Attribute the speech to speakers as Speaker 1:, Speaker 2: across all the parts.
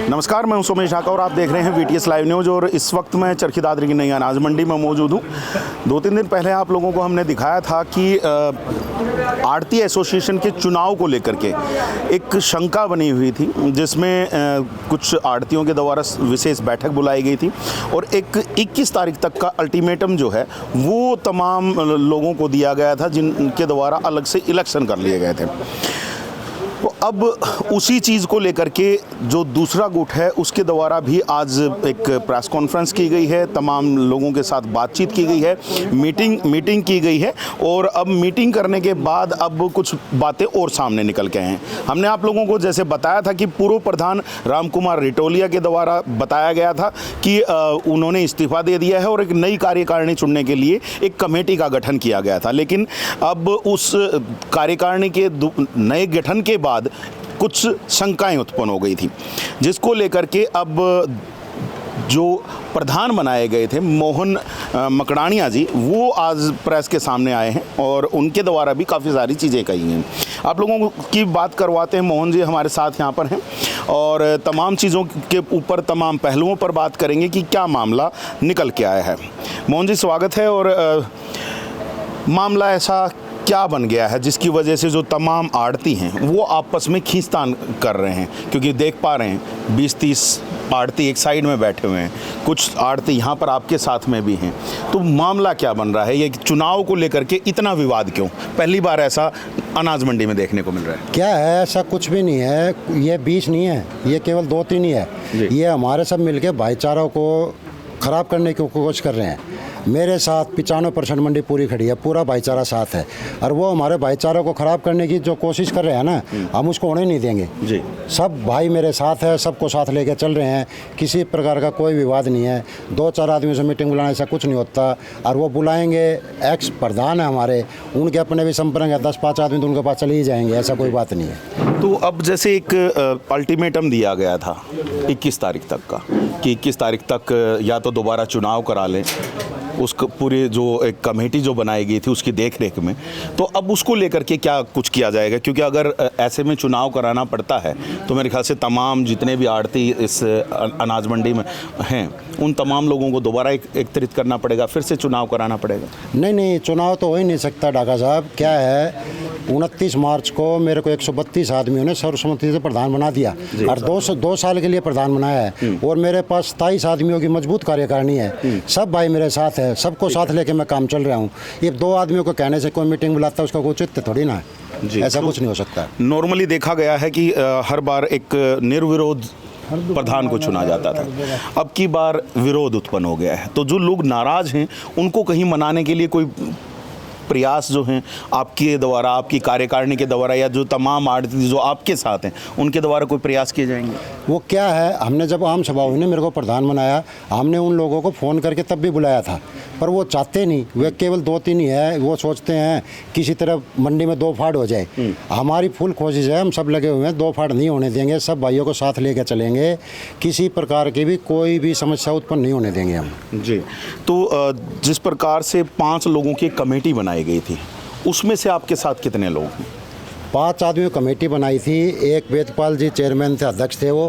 Speaker 1: नमस्कार, मैं हूं सोमेश ढाका और आप देख रहे हैं वीटीएस लाइव न्यूज़। और इस वक्त मैं चरखी दादरी की नई अनाज मंडी में मौजूद हूं। 2-3 दिन पहले आप लोगों को हमने दिखाया था कि आढ़ती एसोसिएशन के चुनाव को लेकर के एक शंका बनी हुई थी, जिसमें कुछ आढ़तियों के द्वारा विशेष बैठक बुलाई गई थी और एक 21 तारीख तक का अल्टीमेटम जो है वो तमाम लोगों को दिया गया था, जिनके द्वारा अलग से इलेक्शन कर लिए गए थे। तो अब उसी चीज़ को लेकर के जो दूसरा गुट है उसके द्वारा भी आज एक प्रेस कॉन्फ्रेंस की गई है, तमाम लोगों के साथ बातचीत की गई है, मीटिंग की गई है। और अब मीटिंग करने के बाद अब कुछ बातें और सामने निकल के हैं। हमने आप लोगों को जैसे बताया था कि पूर्व प्रधान रामकुमार रिटोलिया के द्वारा बताया गया था कि उन्होंने इस्तीफा दे दिया है और एक नई कार्यकारिणी चुनने के लिए एक कमेटी का गठन किया गया था। लेकिन अब उस कार्यकारिणी के नए गठन के बाद कुछ शंकाएं उत्पन्न हो गई थी, जिसको लेकर के अब जो प्रधान बनाए गए थे मोहन मकड़ानिया जी, वो आज प्रेस के सामने आए हैं और उनके द्वारा भी काफ़ी सारी चीज़ें कही हैं। आप लोगों की बात करवाते हैं। मोहन जी हमारे साथ यहाँ पर हैं और तमाम चीज़ों के ऊपर, तमाम पहलुओं पर बात करेंगे कि क्या मामला निकल के आया है। मोहन जी स्वागत है। और मामला ऐसा क्या बन गया है जिसकी वजह से जो तमाम आढ़ती हैं वो आपस में खींचतान कर रहे हैं? क्योंकि देख पा रहे हैं 20-30 आढ़ती एक साइड में बैठे हुए हैं, कुछ आढ़ती यहाँ पर आपके साथ में भी हैं। तो मामला क्या बन रहा है? ये चुनाव को लेकर के इतना विवाद क्यों? पहली बार ऐसा अनाज मंडी में देखने को मिल रहा है।
Speaker 2: क्या है? ऐसा कुछ भी नहीं है। ये 20 नहीं है, ये केवल 2-3 ही है। ये हमारे सब मिलके भाईचारा को ख़राब करने की कोशिश कर रहे हैं। मेरे साथ 95% मंडी पूरी खड़ी है, पूरा भाईचारा साथ है। और वो हमारे भाईचारा को ख़राब करने की जो कोशिश कर रहे हैं ना, हम उसको होने नहीं देंगे जी। सब भाई मेरे साथ है, सबको साथ लेके चल रहे हैं। किसी प्रकार का कोई विवाद नहीं है। 2-4 आदमियों से मीटिंग बुलाने से कुछ नहीं होता। और वो बुलाएंगे, एक्स प्रधान है हमारे, उनके अपने भी संपर्क है, 10-5 आदमी तो उनके पास चले ही जाएंगे, ऐसा कोई बात नहीं है।
Speaker 1: तो अब जैसे एक अल्टीमेटम दिया गया था 21 तारीख तक का कि 21 तारीख तक या तो दोबारा चुनाव करा लें, उसको पूरी जो एक कमेटी जो बनाई गई थी उसकी देख रेख में, तो अब उसको लेकर के क्या कुछ किया जाएगा? क्योंकि अगर ऐसे में चुनाव कराना पड़ता है तो मेरे ख्याल से तमाम जितने भी आढ़ती इस अनाज मंडी में हैं उन तमाम लोगों को दोबारा एकत्रित करना पड़ेगा, फिर से चुनाव कराना पड़ेगा।
Speaker 2: नहीं, चुनाव तो हो ही नहीं सकता ढाका साहब। क्या है, 29 मार्च को मेरे को 132 आदमियों ने सर्वसम्मति से प्रधान बना दिया और 2 साल के लिए प्रधान बनाया है। और मेरे पास 27 आदमियों की मजबूत कार्यकारिणी है। सब भाई मेरे साथ है, सबको साथ लेके मैं काम चल रहा हूँ। ये 2 आदमियों को कहने से कोई मीटिंग बुलाता है उसका कोई उचित थोड़ी ना है। ऐसा कुछ नहीं हो सकता।
Speaker 1: नॉर्मली देखा गया है कि हर बार एक निर्विरोध प्रधान को चुना जाता था, अब की बार विरोध उत्पन्न हो गया है। तो जो लोग नाराज हैं उनको कहीं मनाने के लिए कोई प्रयास जो हैं आपके द्वारा, आपकी कार्यकारिणी के द्वारा, या जो तमाम आढ़ती जो आपके साथ हैं उनके द्वारा कोई प्रयास किए जाएंगे?
Speaker 2: वो क्या है, हमने जब आम सभा हुई ने मेरे को प्रधान बनाया, हमने उन लोगों को फ़ोन करके तब भी बुलाया था, पर वो चाहते नहीं। वे केवल 2-3 ही है। वो सोचते हैं किसी तरह मंडी में 2 फाड़ हो जाए। हमारी फुल कोशिश है, हम सब लगे हुए हैं, 2 फाड़ नहीं होने देंगे। सब भाइयों को साथ लेकर चलेंगे, किसी प्रकार की भी कोई भी समस्या उत्पन्न नहीं होने देंगे हम
Speaker 1: जी। तो जिस प्रकार से 5 लोगों की कमेटी बनाई गई थी, उसमें से आपके साथ कितने लोग हैं?
Speaker 2: 5 आदमियों कमेटी बनाई थी। एक वेदपाल जी चेयरमैन थे, अध्यक्ष थे वो,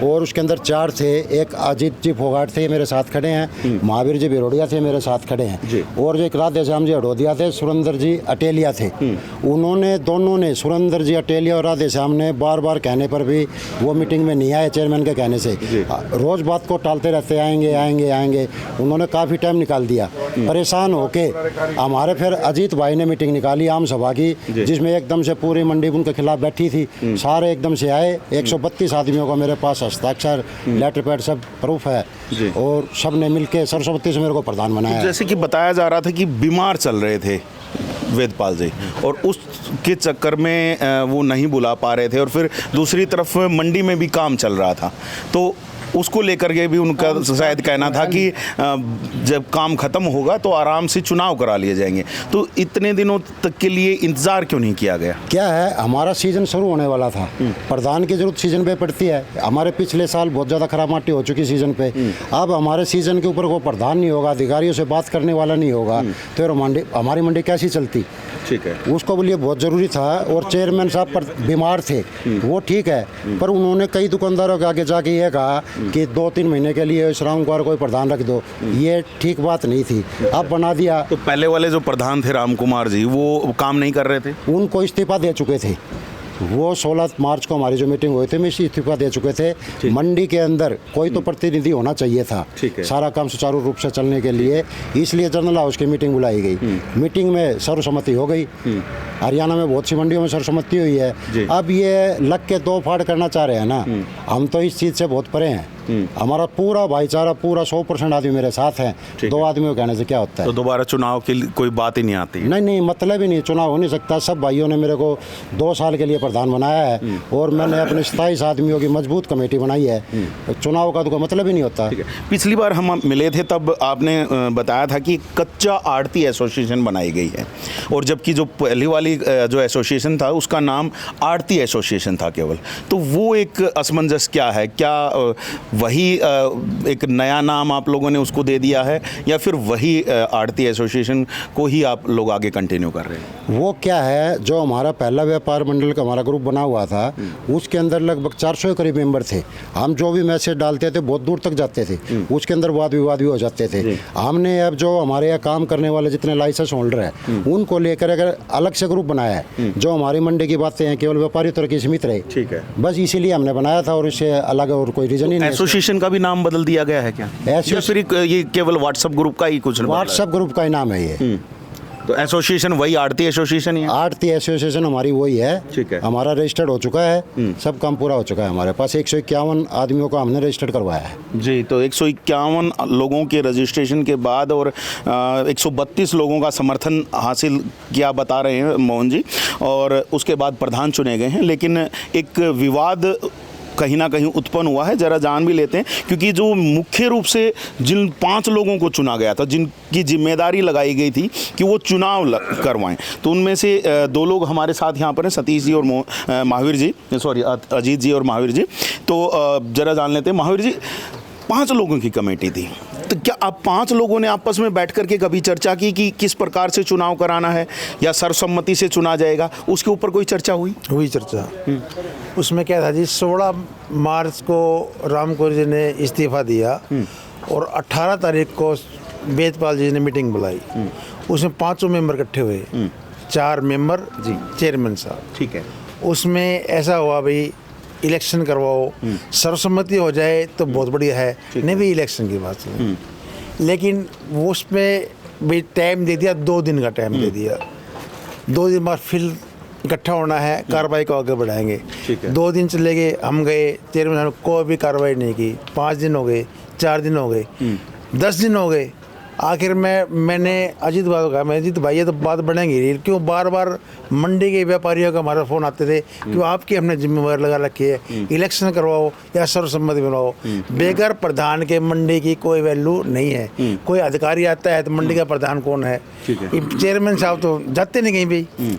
Speaker 2: और उसके अंदर 4 थे। एक अजीत जी फोगाट थे, मेरे साथ खड़े हैं। महावीर जी बिरोड़िया थे, मेरे साथ खड़े हैं। और जो एक राधे श्याम जी अडोदिया थे, सुरेंद्र जी अटेलिया थे। उन्होंने दोनों ने, सुरेंद्र जी अटेलिया और राधे श्याम ने बार बार कहने पर भी वो मीटिंग में नहीं आए। चेयरमैन के कहने से रोज़ बात को टालते रहते, आएंगे। उन्होंने काफ़ी टाइम निकाल दिया। परेशान होके हमारे फिर अजीत भाई ने मीटिंग निकाली आम सभा की, जिसमें एकदम से पूरी मंडी उनके खिलाफ बैठी थी। सारे एकदम से आए। 132 आदमियों का मेरे पास हस्ताक्षर, लेटर पैड सब प्रूफ है। और सब ने मिलकर सर्वसम्मति से मेरे को प्रधान बनाया।
Speaker 1: जैसे कि बताया जा रहा था कि बीमार चल रहे थे वेदपाल जी, और उसके चक्कर में वो नहीं बुला पा रहे थे, और फिर दूसरी तरफ मंडी में भी काम चल रहा था। तो उसको लेकर के भी उनका शायद कहना था कि जब काम खत्म होगा तो आराम से चुनाव करा लिए जाएंगे। तो इतने दिनों तक के लिए इंतजार क्यों नहीं किया गया?
Speaker 2: क्या है, हमारा सीजन शुरू होने वाला था, प्रधान की जरूरत सीजन पे पड़ती है। हमारे पिछले साल बहुत ज़्यादा खराब माटी हो चुकी सीजन पे। अब हमारे सीजन के ऊपर वो प्रधान नहीं होगा, अधिकारियों से बात करने वाला नहीं होगा, तो हमारी मंडी कैसी चलती?
Speaker 1: ठीक है,
Speaker 2: उसको लिए बहुत ज़रूरी था। और चेयरमैन साहब पर बीमार थे, वो ठीक है, पर उन्होंने कई दुकानदारों के आगे जाके ये कहा कि 2-3 महीने के लिए श्रावण कुमार कोई प्रधान रख दो। ये ठीक बात नहीं थी, अब बना दिया।
Speaker 1: तो पहले वाले जो प्रधान थे राम कुमार जी, वो काम नहीं कर रहे थे?
Speaker 2: उनको इस्तीफा दे चुके थे। वो 16 मार्च को हमारी जो मीटिंग हुई थी में इस्तीफा दे चुके थे। मंडी के अंदर कोई तो प्रतिनिधि होना चाहिए था सारा काम सुचारू रूप से चलने के लिए, इसलिए जनरल हाउस की मीटिंग बुलाई गई। मीटिंग में सर्वसम्मति हो गई। हरियाणा में बहुत सी मंडियों में सर्वसम्मति हुई है। अब ये लग के दो फाड़ करना चाह रहे हैं ना, हम तो इस चीज़ से बहुत परे हैं। हमारा पूरा भाईचारा, पूरा 100% आदमी मेरे साथ हैं। दो आदमियों कहने से क्या होता है?
Speaker 1: तो दोबारा चुनाव की कोई बात ही नहीं आती?
Speaker 2: नहीं, मतलब ही नहीं, चुनाव हो नहीं सकता। सब भाइयों ने मेरे को 2 साल के लिए प्रधान बनाया है और मैंने अपने 27 आदमियों की मजबूत कमेटी बनाई है। चुनाव का तो कोई मतलब ही नहीं होता।
Speaker 1: पिछली बार हम मिले थे तब आपने बताया था कि कच्चा आड़ती एसोसिएशन बनाई गई है, और जबकि जो पहली वाली जो एसोसिएशन था उसका नाम आड़ती एसोसिएशन था केवल। तो वो एक असमंजस क्या है? क्या वही एक नया नाम आप लोगों ने उसको दे दिया है, या फिर वही आड़ती एसोसिएशन को ही आप लोग आगे कंटिन्यू कर रहे हैं?
Speaker 2: वो क्या है, जो हमारा पहला व्यापार मंडल का हमारा ग्रुप बना हुआ था, उसके अंदर लगभग 400 के करीब मेंबर थे। हम जो भी मैसेज डालते थे बहुत दूर तक जाते थे, उसके अंदर वाद विवाद भी हो जाते थे। हमने अब जो हमारे यहाँ काम करने वाले जितने लाइसेंस होल्डर हैं उनको लेकर अगर अलग से ग्रुप बनाया है, जो हमारी मंडी की बातें हैं केवल व्यापारी तौर की सीमित रहे।
Speaker 1: ठीक है,
Speaker 2: बस इसीलिए हमने बनाया था, और इससे अलग और कोई रीजन ही नहीं।
Speaker 1: एसोसिएशन का भी नाम बदल दिया गया है क्या, या फिर ये केवल व्हाट्सएप ग्रुप का ही कुछ?
Speaker 2: व्हाट्सएप ग्रुप का ही नाम है ये।
Speaker 1: तो एसोसिएशन वही आड़ती एसोसिएशन ही है?
Speaker 2: आड़ती एसोसिएशन हमारी वही है।
Speaker 1: ठीक है,
Speaker 2: हमारा रजिस्टर्ड हो चुका है, सब काम पूरा हो चुका है। हमारे पास 151 आदमियों को हमने रजिस्टर्ड करवाया है
Speaker 1: जी। तो 151 लोगों के रजिस्ट्रेशन के बाद और 132 लोगों का समर्थन हासिल किया बता रहे हैं मोहन जी, और उसके बाद प्रधान चुने गए हैं। लेकिन एक विवाद कहीं ना कहीं उत्पन्न हुआ है, जरा जान भी लेते हैं। क्योंकि जो मुख्य रूप से जिन 5 लोगों को चुना गया था, जिनकी जिम्मेदारी लगाई गई थी कि वो चुनाव करवाएं, तो उनमें से 2 लोग हमारे साथ यहाँ पर हैं, सतीश जी और महावीर जी, सॉरी अजीत जी और महावीर जी। तो जरा जान लेते हैं। महावीर जी, 5 लोगों की कमेटी थी, तो क्या आप 5 लोगों ने आपस में बैठ करके कभी चर्चा की कि किस प्रकार से चुनाव कराना है, या सर्वसम्मति से चुना जाएगा? उसके ऊपर कोई चर्चा हुई
Speaker 3: चर्चा। उसमें क्या था जी, 16 मार्च को राम कुमार जी ने इस्तीफा दिया और 18 तारीख को वेदपाल जी ने मीटिंग बुलाई। उसमें 5 मेंबर इकट्ठे हुए, 4 मेंबर जी, चेयरमैन साहब। ठीक है, उसमें ऐसा हुआ भाई इलेक्शन करवाओ, सर्वसम्मति हो जाए तो बहुत बढ़िया है, नहीं भी इलेक्शन की बात नहीं। लेकिन वो उसमें भी टाइम दे दिया, 2 दिन का टाइम दे दिया। 2 दिन बाद फिर इकट्ठा होना है, कार्रवाई को आगे बढ़ाएंगे। 2 दिन चले गए, हम गए, चेयरमैन साहब कोई भी कार्रवाई नहीं की। 5 दिन हो गए, 4 दिन हो गए, 10 दिन हो गए। आखिर में मैंने अजीत भाई को कहा, मैं अजीत भाई ये तो बात बढ़ेंगी, क्यों बार बार मंडी के व्यापारियों का हमारा फ़ोन आते थे कि आपकी हमने जिम्मेवारी लगा रखी है, इलेक्शन करवाओ या सर्वसम्मति बनाओ। बेगर प्रधान के मंडी की कोई वैल्यू नहीं है। कोई अधिकारी आता है तो मंडी का प्रधान कौन है? चेयरमैन साहब तो जाते नहीं कहीं भी।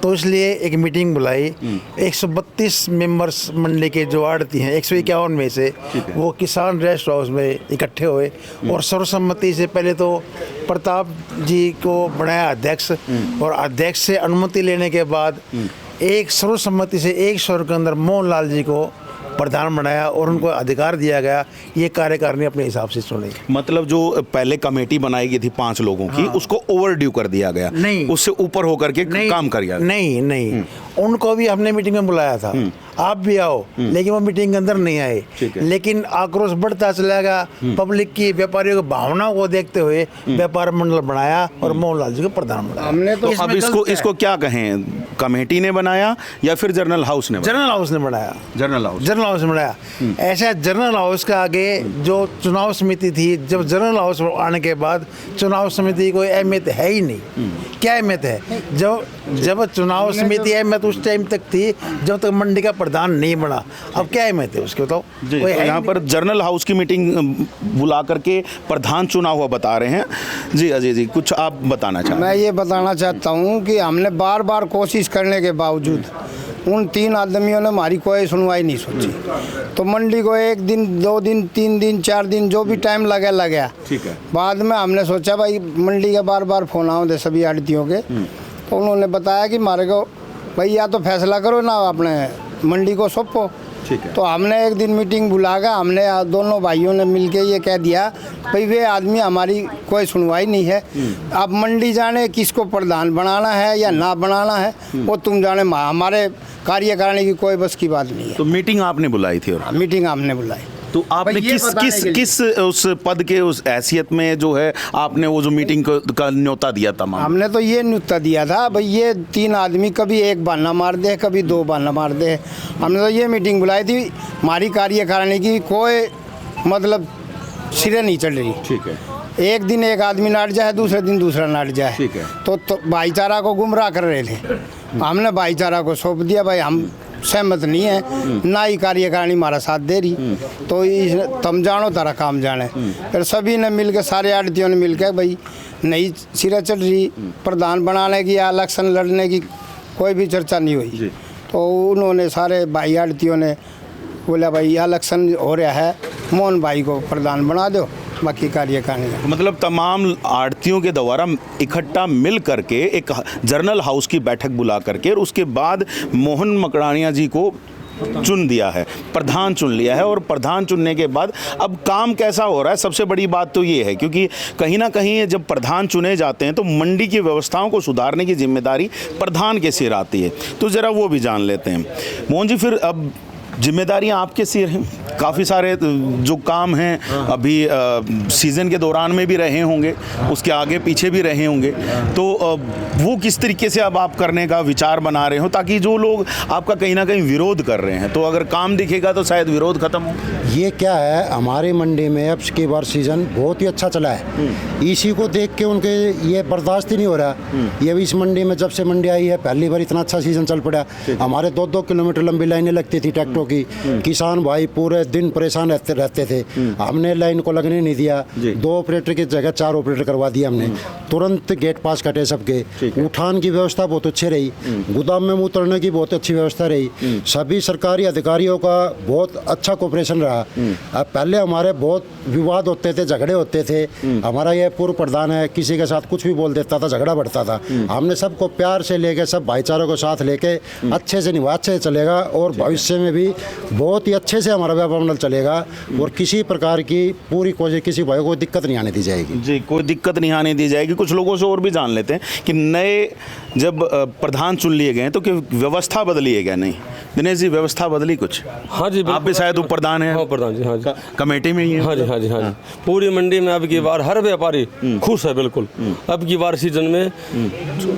Speaker 3: तो इसलिए एक मीटिंग बुलाई। 132 मेंबर्स मंडी के जो आड़ती हैं, 151 में से वो किसान रेस्ट हाउस में इकट्ठे हुए, और सर्वसम्मति से पहले तो प्रताप जी को बनाया अध्यक्ष, और अध्यक्ष से अनुमति लेने के बाद एक सर्वसम्मति से 1 स्वर के अंदर मोहनलाल जी को प्रधान बनाया, और उनको अधिकार दिया गया ये कार्यकारिणी अपने हिसाब से चुने।
Speaker 1: मतलब जो पहले कमेटी बनाई गई थी 5 लोगों की, उसको ओवरड्यू कर दिया गया?
Speaker 3: नहीं,
Speaker 1: उससे ऊपर होकर के काम कर गया?
Speaker 3: नहीं, उनको भी हमने मीटिंग में बुलाया था, आप भी आओ, लेकिन वो मीटिंग के अंदर नहीं आए। लेकिन आक्रोश बढ़ता चला गया, पब्लिक की, व्यापारियों की भावनाओं को देखते हुए व्यापार मंडल बनाया और मोहनलाल जी को प्रधान बनाया।
Speaker 1: हमने तो अब इसको क्या कहें, कमेटी ने बनाया या फिर जनरल हाउस ने?
Speaker 3: जनरल हाउस ने बनाया।
Speaker 1: जनरल हाउस
Speaker 3: ने बनाया। ऐसा जनरल हाउस का आगे जो चुनाव समिति थी, जब जनरल हाउस आने के बाद चुनाव समिति की कोई अहमियत है ही नहीं। क्या अहमियत है? जब चुनाव समिति अहमियत तो उस टाइम तक थी जब तक मंडी का प्रधान नहीं बना। अब क्या अहमियत है उसके, बताओ।
Speaker 1: जी, तो यहाँ पर जर्नल हाउस की मीटिंग बुला करके प्रधान चुना हुआ बता रहे हैं। जी अजय जी, कुछ आप बताना चाहें?
Speaker 4: मैं ये बताना चाहता हूँ कि हमने बार बार कोशिश करने के बावजूद उन 3 आदमियों ने हमारी कोई सुनवाई नहीं सोची। तो मंडी को 1 दिन 2 दिन 3 दिन 4 दिन जो भी टाइम लगा।
Speaker 1: ठीक है।
Speaker 4: बाद में हमने सोचा भाई मंडी के बार बार फोन आओ दे सभी आड़तियों के। तो उन्होंने बताया कि हमारे को भाई या तो फैसला करो ना अपने मंडी को सौंपो।
Speaker 1: ठीक है।
Speaker 4: तो हमने एक दिन मीटिंग बुलाकर हमने दोनों भाइयों ने मिलके ये कह दिया भाई वे आदमी हमारी कोई सुनवाई नहीं है। अब मंडी जाने किसको प्रधान बनाना है या ना बनाना है वो तुम जाने, हमारे कार्यकारिणी की कोई बस की बात नहीं है।
Speaker 1: तो मीटिंग आपने बुलाई थी और
Speaker 4: मीटिंग हमने बुलाई।
Speaker 1: तो आपने
Speaker 4: भाई ये बताने के लिए-
Speaker 1: किस उस पद के उस हैसियत में जो है आपने वो जो मीटिंग का न्योता दिया था?
Speaker 4: हमने तो ये न्योता दिया था भाई ये 3 आदमी कभी एक बहाना मार दे कभी 2 बहाना मार दे। हमने तो ये मीटिंग बुलाई थी, हमारी कार्यकारिणी की कोई मतलब सिरे नहीं चढ़ रही।
Speaker 1: ठीक है।
Speaker 4: एक दिन एक आदमी नाट जाए, दूसरे दिन दूसरा नाट जाए।
Speaker 1: ठीक है।
Speaker 4: तो भाईचारा को गुमराह कर रहे थे। हमने भाईचारा को सौंप दिया भाई हम सहमत नहीं है, ना ही कार्यकारिणी हमारा साथ दे रही। तो तुम जानो तारा काम जाने। फिर सभी ने मिलकर, सारे आड़तियों ने मिलकर भाई नई सिरा चढ़ रही, प्रधान बनाने की या इलेक्शन लड़ने की कोई भी चर्चा नहीं हुई। तो उन्होंने सारे भाई आड़तियों ने बोला भाई इलेक्शन हो रहा है, मोहन भाई को प्रधान बना दो, बाकी कार्यकारिणी।
Speaker 1: मतलब तमाम आड़तियों के द्वारा इकट्ठा मिल करके एक जर्नल हाउस की बैठक बुला करके और उसके बाद मोहन मकड़ानिया जी को चुन दिया है, प्रधान चुन लिया है। और प्रधान चुनने के बाद अब काम कैसा हो रहा है, सबसे बड़ी बात तो ये है, क्योंकि कहीं ना कहीं जब प्रधान चुने जाते हैं तो मंडी की व्यवस्थाओं को सुधारने की जिम्मेदारी प्रधान के सिर आती है। तो ज़रा वो भी जान लेते हैं। मोहन जी, फिर अब जिम्मेदारियां आपके सिर हैं, काफ़ी सारे जो काम हैं अभी सीज़न के दौरान में भी रहे होंगे, उसके आगे पीछे भी रहे होंगे। तो वो किस तरीके से अब आप करने का विचार बना रहे हो ताकि जो लोग आपका कहीं ना कहीं विरोध कर रहे हैं, तो अगर काम दिखेगा तो शायद विरोध खत्म हो?
Speaker 2: ये क्या है, हमारी मंडी में अब की बार सीज़न बहुत ही अच्छा चला है। इसी को देख के उनके ये बर्दाश्त ही नहीं हो रहा। ये भी इस मंडी में जब से मंडी आई है पहली बार इतना अच्छा सीज़न चल पड़ा। हमारे 2-2 किलोमीटर लंबी लाइनें लगती थी ट्रैक्टरों की। किसान भाई पूरे दिन परेशान रहते थे। हमने लाइन को लगने नहीं दिया। 2 ऑपरेटर की जगह 4 ऑपरेटर करवा दिया हमने। तुरंत गेट पास कटे सबके। उठान की व्यवस्था बहुत अच्छी रही, गोदाम में उतरने की बहुत अच्छी व्यवस्था रही। सभी सरकारी अधिकारियों का बहुत अच्छा कोऑपरेशन रहा। अब पहले हमारे बहुत विवाद होते थे, झगड़े होते थे। हमारा ये पूर्व प्रधान है, किसी के साथ कुछ भी बोल देता था, झगड़ा बढ़ता था। हमने सबको प्यार से लेके, सब भाईचारे को साथ लेके अच्छे से निभा, अच्छे से चलेगा और भविष्य में भी बहुत ही अच्छे से हमारा व्यापार मंडल चलेगा और किसी प्रकार की पूरी कोशिश, किसी भाई को दिक्कत नहीं आने दी जाएगी।
Speaker 1: जी, कोई दिक्कत नहीं आने दी जाएगी। कुछ लोगों से और भी जान लेते हैं कि नए जब प्रधान चुन लिए गए तो क्या व्यवस्था बदली है क्या? नहीं दिनेश जी, व्यवस्था बदली कुछ?
Speaker 5: हाँ जी,
Speaker 1: आप भी शायद प्रधान हैं।
Speaker 5: हाँ प्रधान जी, हाँ जी,
Speaker 1: कमेटी में ही है।
Speaker 5: हाँ जी, हाँ जी, हाँ जी। पूरी मंडी में अब की बार हर व्यापारी खुश है बिल्कुल। अब की बार सीजन में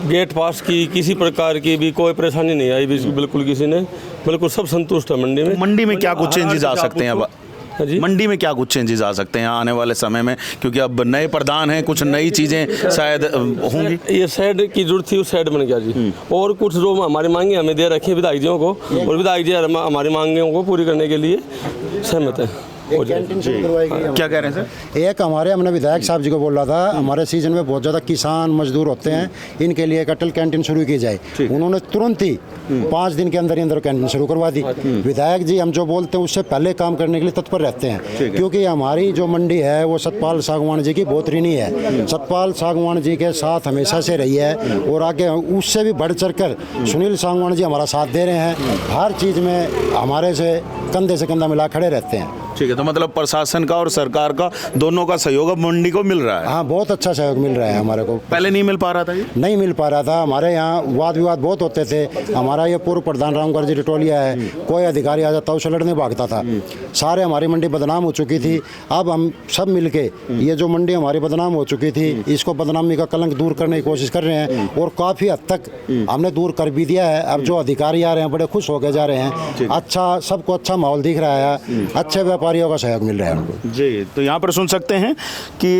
Speaker 5: गेट पास की किसी प्रकार की भी कोई परेशानी नहीं आई बिल्कुल किसी ने, बिल्कुल सब संतुष्ट है मंडी में।
Speaker 1: मंडी में क्या कुछ चेंजेस आ सकते हैं अब?
Speaker 5: हाँ जी,
Speaker 1: मंडी में क्या कुछ चेंजेस आ सकते हैं आने वाले समय में, क्योंकि अब नए प्रधान हैं, कुछ नई चीज़ें शायद होंगी।
Speaker 5: ये शेड की जरूरत थी, उस शेड बन गया जी। और कुछ जो हमारी मांगे हमें दे रखी है विधायक जियों को, और विधायक जी हमारी मांगों को पूरी करने के लिए सहमत है।
Speaker 1: क्या कह रहे हैं सर?
Speaker 2: एक हमारे, हमने विधायक साहब जी को बोल रहा था, हमारे सीजन में बहुत ज़्यादा किसान मजदूर होते हैं, इनके लिए एक अटल कैंटीन शुरू की जाए। उन्होंने तुरंत ही 5 दिन के अंदर ही अंदर कैंटीन शुरू करवा दी। विधायक जी हम जो बोलते हैं उससे पहले काम करने के लिए तत्पर रहते हैं, क्योंकि हमारी जो मंडी है वो सतपाल सागवान जी की बहुत ऋणी है। सतपाल सागवान जी के साथ हमेशा से रही है और आगे उससे भी बढ़ चढ़ कर सुनील सागवान जी हमारा साथ दे रहे हैं। हर चीज़ में हमारे से कंधा मिला खड़े रहते हैं।
Speaker 1: ठीक है, तो मतलब प्रशासन का और सरकार का दोनों का सहयोग अब मंडी को मिल रहा है।
Speaker 2: हाँ, बहुत अच्छा सहयोग मिल रहा है हमारे को।
Speaker 1: पहले नहीं मिल पा रहा था ये?
Speaker 2: नहीं मिल पा रहा था। हमारे यहाँ वाद विवाद बहुत होते थे। हमारा ये पूर्व प्रधान रामगढ़ जी रिटोलिया है, कोई अधिकारी आ जाता उसे लड़ने भागता था। सारे हमारी मंडी बदनाम हो चुकी थी। अब हम सब मिलके ये जो मंडी हमारी बदनाम हो चुकी थी, इसको बदनामी का कलंक दूर करने की कोशिश कर रहे हैं और काफ़ी हद तक हमने दूर कर भी दिया है। अब जो अधिकारी आ रहे हैं बड़े खुश होकर जा रहे हैं। अच्छा, सबको अच्छा माहौल दिख रहा है, अच्छे व्यापारी व्यापारियों का सहयोग मिल रहा है उनको।
Speaker 1: जी, तो यहाँ पर सुन सकते हैं कि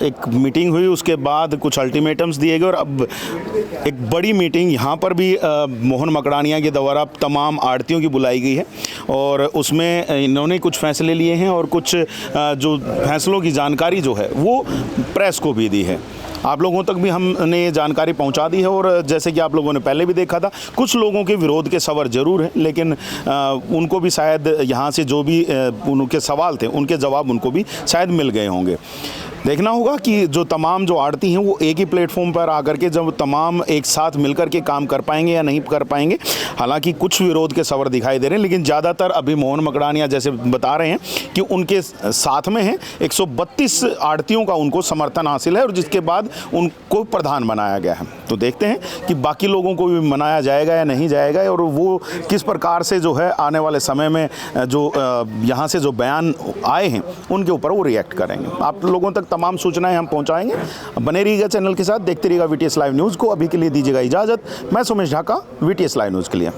Speaker 1: एक मीटिंग हुई, उसके बाद कुछ अल्टीमेटम्स दिए गए और अब एक बड़ी मीटिंग यहाँ पर भी मोहन मकड़ानिया के द्वारा तमाम आड़तियों की बुलाई गई है और उसमें इन्होंने कुछ फैसले लिए हैं और कुछ जो फैसलों की जानकारी जो है वो प्रेस को भी दी है। आप लोगों तक भी हमने ये जानकारी पहुंचा दी है और जैसे कि आप लोगों ने पहले भी देखा था, कुछ लोगों के विरोध के सवाल जरूर हैं, लेकिन उनको भी शायद यहाँ से जो भी उनके सवाल थे उनके जवाब उनको भी शायद मिल गए होंगे। देखना होगा कि जो तमाम जो आड़ती हैं वो एक ही प्लेटफॉर्म पर आकर के जब तमाम एक साथ मिलकर के काम कर पाएंगे या नहीं कर पाएंगे। हालांकि कुछ विरोध के सवर दिखाई दे रहे हैं, लेकिन ज़्यादातर अभी मोहन मकड़ानिया जैसे बता रहे हैं कि उनके साथ में हैं 132 आड़तियों का उनको समर्थन हासिल है और जिसके बाद उनको प्रधान बनाया गया है। तो देखते हैं कि बाकी लोगों को भी मनाया जाएगा या नहीं जाएगा और वो किस प्रकार से जो है आने वाले समय में जो यहाँ से जो बयान आए हैं उनके ऊपर वो रिएक्ट करेंगे। आप लोगों तक तमाम सूचनाएं हम पहुंचाएंगे। बने रहिएगा चैनल के साथ, देखते रहिएगा VTS लाइव न्यूज़ को। अभी के लिए दीजिएगा इजाज़त। मैं Sumesh Dhaka, VTS live news के लिए।